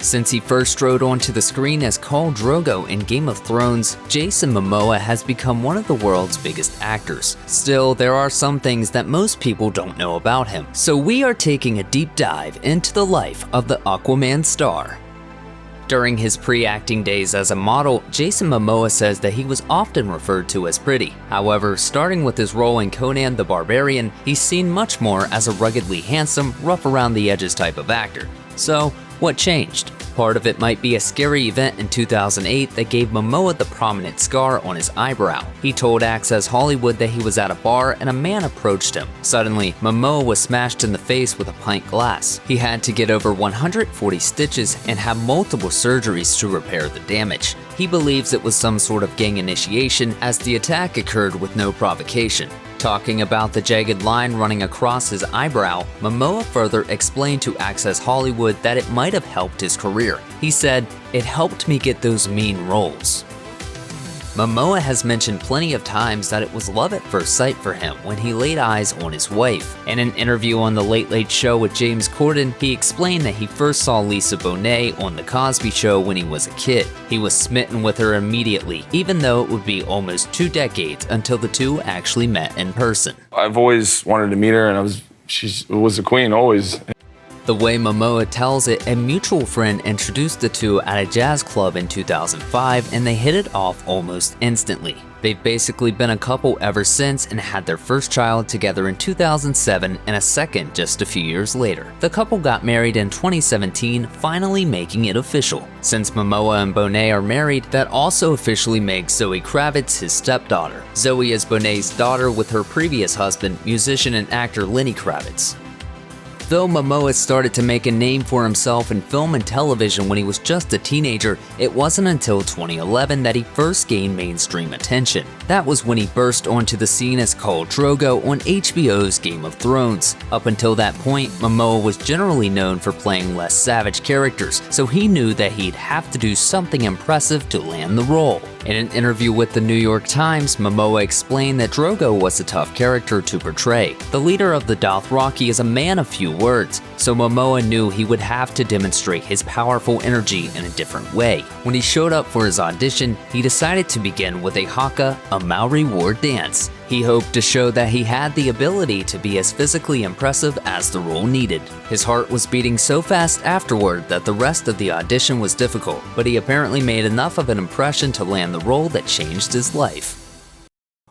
Since he first strode onto the screen as Khal Drogo in Game of Thrones, Jason Momoa has become one of the world's biggest actors. Still, there are some things that most people don't know about him, so we are taking a deep dive into the life of the Aquaman star. During his pre-acting days as a model, Jason Momoa says that he was often referred to as pretty. However, starting with his role in Conan the Barbarian, he's seen much more as a ruggedly handsome, rough around the edges type of actor. So, what changed? Part of it might be a scary event in 2008 that gave Momoa the prominent scar on his eyebrow. He told Access Hollywood that he was at a bar and a man approached him. Suddenly, Momoa was smashed in the face with a pint glass. He had to get over 140 stitches and have multiple surgeries to repair the damage. He believes it was some sort of gang initiation as the attack occurred with no provocation. Talking about the jagged line running across his eyebrow, Momoa further explained to Access Hollywood that it might have helped his career. He said, "It helped me get those mean roles." Momoa has mentioned plenty of times that it was love at first sight for him when he laid eyes on his wife. In an interview on The Late Late Show with James Corden, he explained that he first saw Lisa Bonet on The Cosby Show when he was a kid. He was smitten with her immediately, even though it would be almost 2 decades until the two actually met in person. I've always wanted to meet her, and she was a queen, always. The way Momoa tells it, a mutual friend introduced the two at a jazz club in 2005 and they hit it off almost instantly. They've basically been a couple ever since and had their first child together in 2007 and a second just a few years later. The couple got married in 2017, finally making it official. Since Momoa and Bonet are married, that also officially makes Zoe Kravitz his stepdaughter. Zoe is Bonet's daughter with her previous husband, musician and actor Lenny Kravitz. Though Momoa started to make a name for himself in film and television when he was just a teenager, it wasn't until 2011 that he first gained mainstream attention. That was when he burst onto the scene as Khal Drogo on HBO's Game of Thrones. Up until that point, Momoa was generally known for playing less savage characters, so he knew that he'd have to do something impressive to land the role. In an interview with the New York Times, Momoa explained that Drogo was a tough character to portray. The leader of the Dothraki is a man of few words, so Momoa knew he would have to demonstrate his powerful energy in a different way. When he showed up for his audition, he decided to begin with a haka, a Maori war dance. He hoped to show that he had the ability to be as physically impressive as the role needed. His heart was beating so fast afterward that the rest of the audition was difficult, but he apparently made enough of an impression to land the role that changed his life.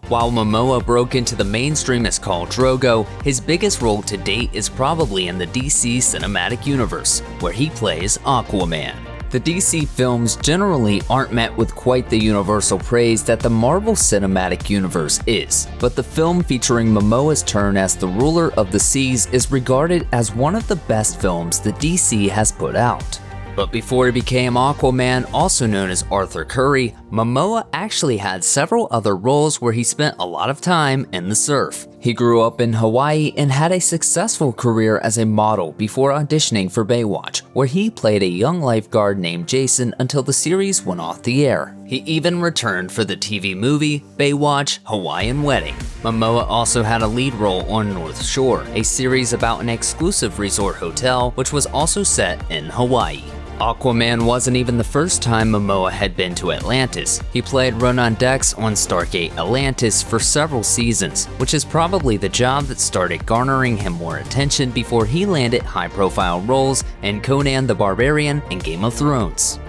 While Momoa broke into the mainstream as Khal Drogo, his biggest role to date is probably in the DC Cinematic Universe, where he plays Aquaman. The DC films generally aren't met with quite the universal praise that the Marvel Cinematic Universe is, but the film featuring Momoa's turn as the ruler of the seas is regarded as one of the best films the DC has put out. But before he became Aquaman, also known as Arthur Curry, Momoa actually had several other roles where he spent a lot of time in the surf. He grew up in Hawaii and had a successful career as a model before auditioning for Baywatch, where he played a young lifeguard named Jason until the series went off the air. He even returned for the TV movie Baywatch Hawaiian Wedding. Momoa also had a lead role on North Shore, a series about an exclusive resort hotel which was also set in Hawaii. Aquaman wasn't even the first time Momoa had been to Atlantis. He played Ronan Dex on Stargate Atlantis for several seasons, which is probably the job that started garnering him more attention before he landed high-profile roles in Conan the Barbarian and Game of Thrones.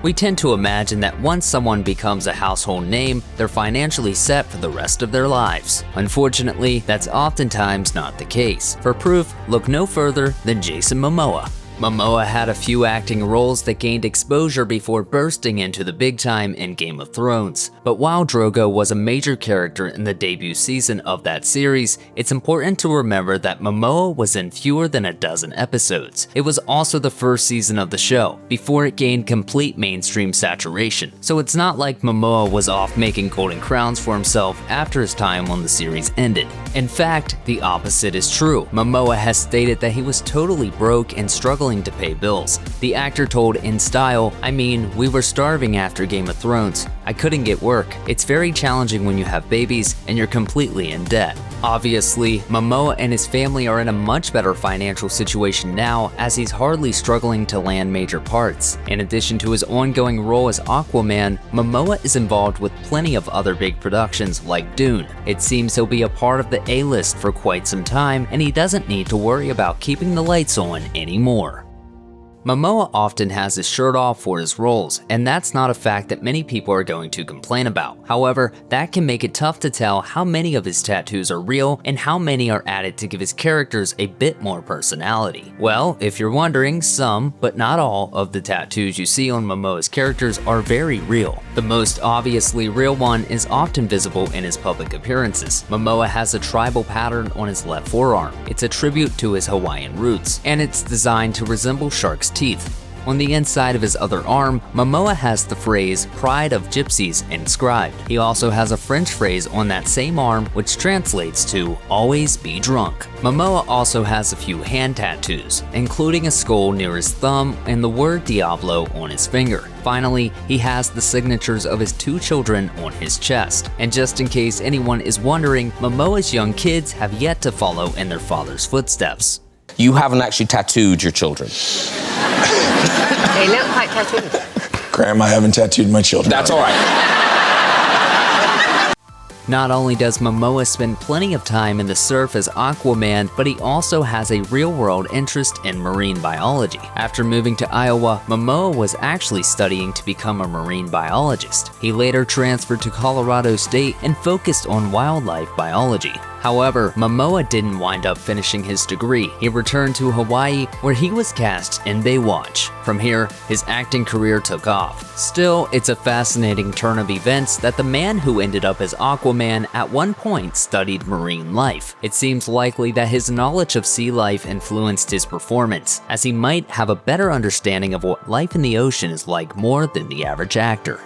We tend to imagine that once someone becomes a household name, they're financially set for the rest of their lives. Unfortunately, that's oftentimes not the case. For proof, look no further than Jason Momoa. Momoa had a few acting roles that gained exposure before bursting into the big time in Game of Thrones. But while Drogo was a major character in the debut season of that series, it's important to remember that Momoa was in fewer than a dozen episodes. It was also the first season of the show, before it gained complete mainstream saturation. So it's not like Momoa was off making golden crowns for himself after his time on the series ended. In fact, the opposite is true. Momoa has stated that he was totally broke and struggling to pay bills. The actor told In Style, "I mean, we were starving after Game of Thrones. I couldn't get work. It's very challenging when you have babies and you're completely in debt. Obviously, Momoa and his family are in a much better financial situation now, as he's hardly struggling to land major parts. In addition to his ongoing role as Aquaman, Momoa is involved with plenty of other big productions like Dune. It seems he'll be a part of the A-list for quite some time, and he doesn't need to worry about keeping the lights on anymore. Momoa often has his shirt off for his roles, and that's not a fact that many people are going to complain about. However, that can make it tough to tell how many of his tattoos are real and how many are added to give his characters a bit more personality. Well, if you're wondering, some, but not all, of the tattoos you see on Momoa's characters are very real. The most obviously real one is often visible in his public appearances. Momoa has a tribal pattern on his left forearm. It's a tribute to his Hawaiian roots, and it's designed to resemble sharks' teeth. On the inside of his other arm, Momoa has the phrase "Pride of Gypsies" inscribed. He also has a French phrase on that same arm which translates to "always be drunk." Momoa also has a few hand tattoos, including a skull near his thumb and the word Diablo on his finger. Finally, he has the signatures of his 2 children on his chest. And just in case anyone is wondering, Momoa's young kids have yet to follow in their father's footsteps. You haven't actually tattooed your children. They look quite tattooed. Graham, I haven't tattooed my children. That's all right. Not only does Momoa spend plenty of time in the surf as Aquaman, but he also has a real-world interest in marine biology. After moving to Iowa, Momoa was actually studying to become a marine biologist. He later transferred to Colorado State and focused on wildlife biology. However, Momoa didn't wind up finishing his degree. He returned to Hawaii, where he was cast in Baywatch. From here, his acting career took off. Still, it's a fascinating turn of events that the man who ended up as Aquaman at one point studied marine life. It seems likely that his knowledge of sea life influenced his performance, as he might have a better understanding of what life in the ocean is like more than the average actor.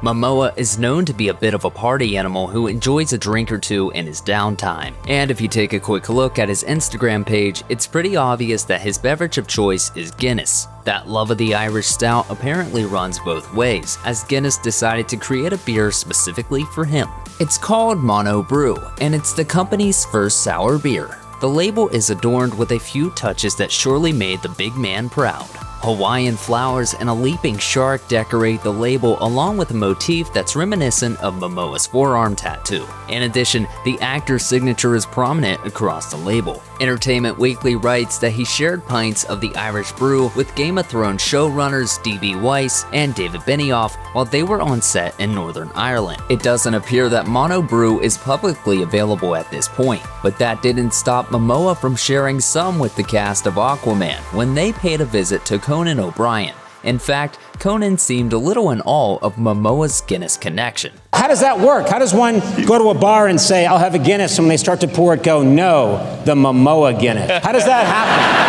Momoa is known to be a bit of a party animal who enjoys a drink or two in his downtime. And if you take a quick look at his Instagram page, it's pretty obvious that his beverage of choice is Guinness. That love of the Irish stout apparently runs both ways, as Guinness decided to create a beer specifically for him. It's called Mono Brew, and it's the company's first sour beer. The label is adorned with a few touches that surely made the big man proud. Hawaiian flowers and a leaping shark decorate the label, along with a motif that's reminiscent of Momoa's forearm tattoo. In addition, the actor's signature is prominent across the label. Entertainment Weekly writes that he shared pints of the Irish brew with Game of Thrones showrunners D.B. Weiss and David Benioff while they were on set in Northern Ireland. It doesn't appear that Mono Brew is publicly available at this point, but that didn't stop Momoa from sharing some with the cast of Aquaman when they paid a visit to Conan O'Brien. In fact, Conan seemed a little in awe of Momoa's Guinness connection. How does that work? How does one go to a bar and say, "I'll have a Guinness," and when they start to pour it, go, "No, the Momoa Guinness"? How does that happen?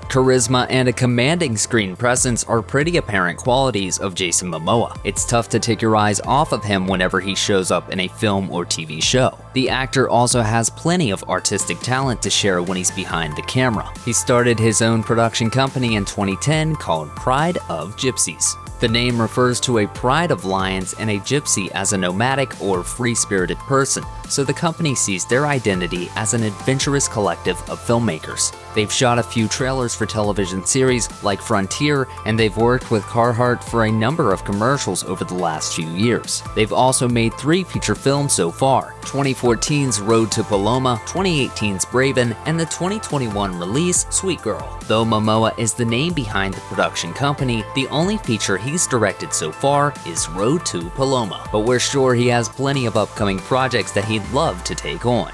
Charisma and a commanding screen presence are pretty apparent qualities of Jason Momoa. It's tough to take your eyes off of him whenever he shows up in a film or TV show. The actor also has plenty of artistic talent to share when he's behind the camera. He started his own production company in 2010 called Pride of Gypsies. The name refers to a pride of lions and a gypsy as a nomadic or free-spirited person, so the company sees their identity as an adventurous collective of filmmakers. They've shot a few trailers for television series like Frontier, and they've worked with Carhartt for a number of commercials over the last few years. They've also made 3 feature films so far: 2014's Road to Paloma, 2018's Braven, and the 2021 release Sweet Girl. Though Momoa is the name behind the production company, the only feature he's directed so far is Road to Paloma, but we're sure he has plenty of upcoming projects that he'd love to take on.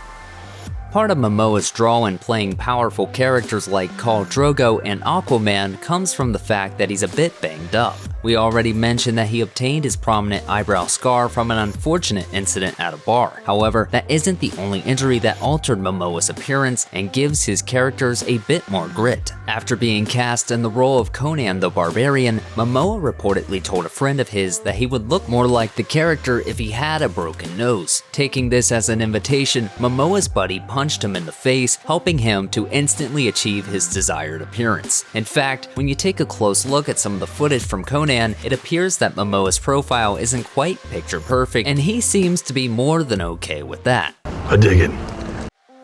Part of Momoa's draw in playing powerful characters like Khal Drogo and Aquaman comes from the fact that he's a bit banged up. We already mentioned that he obtained his prominent eyebrow scar from an unfortunate incident at a bar. However, that isn't the only injury that altered Momoa's appearance and gives his characters a bit more grit. After being cast in the role of Conan the Barbarian, Momoa reportedly told a friend of his that he would look more like the character if he had a broken nose. Taking this as an invitation, Momoa's buddy punched him in the face, helping him to instantly achieve his desired appearance. In fact, when you take a close look at some of the footage from Conan, Conan, it appears that Momoa's profile isn't quite picture perfect, and he seems to be more than okay with that. I dig it.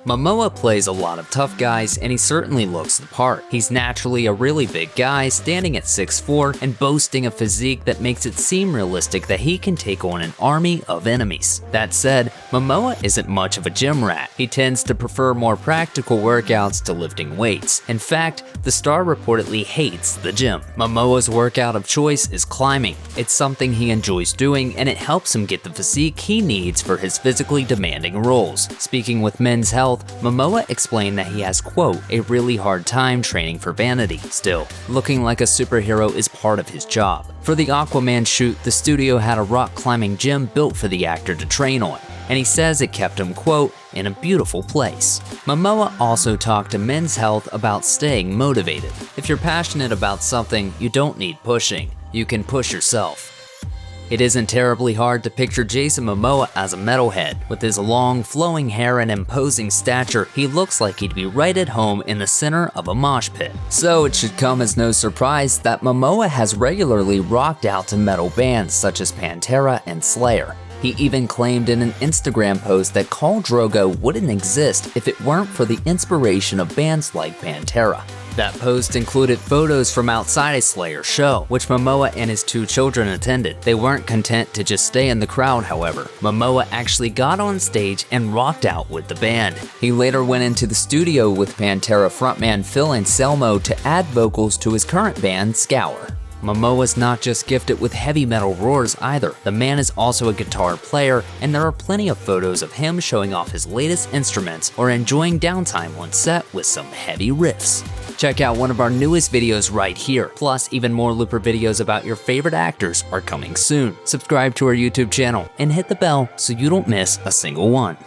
Momoa plays a lot of tough guys, and he certainly looks the part. He's naturally a really big guy, standing at 6'4", and boasting a physique that makes it seem realistic that he can take on an army of enemies. That said, Momoa isn't much of a gym rat. He tends to prefer more practical workouts to lifting weights. In fact, the star reportedly hates the gym. Momoa's workout of choice is climbing. It's something he enjoys doing, and it helps him get the physique he needs for his physically demanding roles. Speaking with Men's Health, Momoa explained that he has, quote, a really hard time training for vanity. Still, looking like a superhero is part of his job. For the Aquaman shoot, the studio had a rock climbing gym built for the actor to train on, and he says it kept him, quote, in a beautiful place. Momoa also talked to Men's Health about staying motivated. If you're passionate about something, you don't need pushing. You can push yourself. It isn't terribly hard to picture Jason Momoa as a metalhead. With his long, flowing hair and imposing stature, he looks like he'd be right at home in the center of a mosh pit. So it should come as no surprise that Momoa has regularly rocked out to metal bands such as Pantera and Slayer. He even claimed in an Instagram post that Khal Drogo wouldn't exist if it weren't for the inspiration of bands like Pantera. That post included photos from outside a Slayer show, which Momoa and his 2 children attended. They weren't content to just stay in the crowd, however. Momoa actually got on stage and rocked out with the band. He later went into the studio with Pantera frontman Phil Anselmo to add vocals to his current band, Scour. Momoa's not just gifted with heavy metal roars either. The man is also a guitar player, and there are plenty of photos of him showing off his latest instruments or enjoying downtime on set with some heavy riffs. Check out one of our newest videos right here. Plus, even more Looper videos about your favorite actors are coming soon. Subscribe to our YouTube channel and hit the bell so you don't miss a single one.